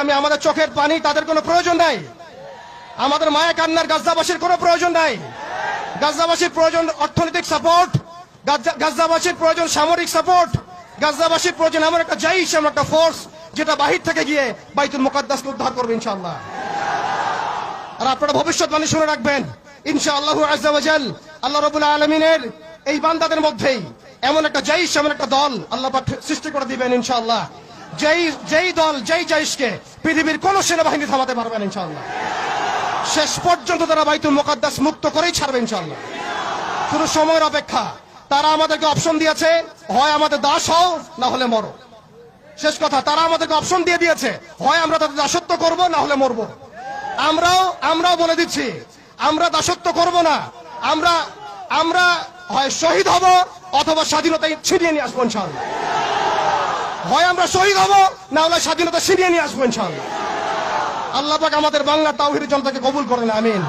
আমি আমাদের চোখের পানি তাদের কোনো প্রয়োজন নাই, আমাদের মায়া কান্নার গাজাবাসীর কোনো প্রয়োজন নাই। গাজাবাসীর প্রয়োজন অর্থনৈতিক সাপোর্ট, গাজাবাসীর প্রয়োজন সামরিক সাপোর্ট, গাজাবাসীর প্রয়োজন এমন একটা জাইশ, এমন একটা ফোর্স যেটা বাহির থেকে গিয়ে বাইতুল মুকাদ্দাসকে উদ্ধার করবে ইনশাআল্লাহ। আর আপনারা ভবিষ্যৎবাণী শুনে রাখবেন ইনশাআল্লাহু আযজা ওয়া জাল, আল্লাহ রাব্বুল আলামিনের এই বান্দাদের মধ্যেই এমন একটা জাইশ, এমন একটা দল আল্লাহ পাক সৃষ্টি করে দিবেন ইনশাআল্লাহ। যেই দল, যেই জাইশকে পৃথিবীর কোন সেনাবাহিনী থামাতে পারবে না ইনশাআল্লাহ। শেষ পর্যন্ত তারা বাইতুল মুকাদ্দাস মুক্ত করেই ছাড়বে ইনশাআল্লাহ। শুধু সময়ের অপেক্ষা। তারা আমাদেরকে অপশন দিয়েছে, হয় আমাদের দাস হও না হলে মরো। শেষ কথা, তারা আমাদেরকে অপশন দিয়ে দিয়েছে, হয় আমরা তাদের দাসত্ব করব না হলে মরবো। আমরাও বলে দিচ্ছি, আমরা দাসত্ব করব না। আমরা হয় শহীদ হব অথবা স্বাধীনতা ছিনিয়ে নিয়ে আসবো ইনশাআল্লাহ। হয় আমরা শহীদ হব না হলে স্বাধীনতা ছিনিয়ে নিয়ে আসবো ইনশাআল্লাহ। আল্লাহ পাক আমাদের বাংলার তাওহীদের জনতাকে কবুল করেন, আমিন।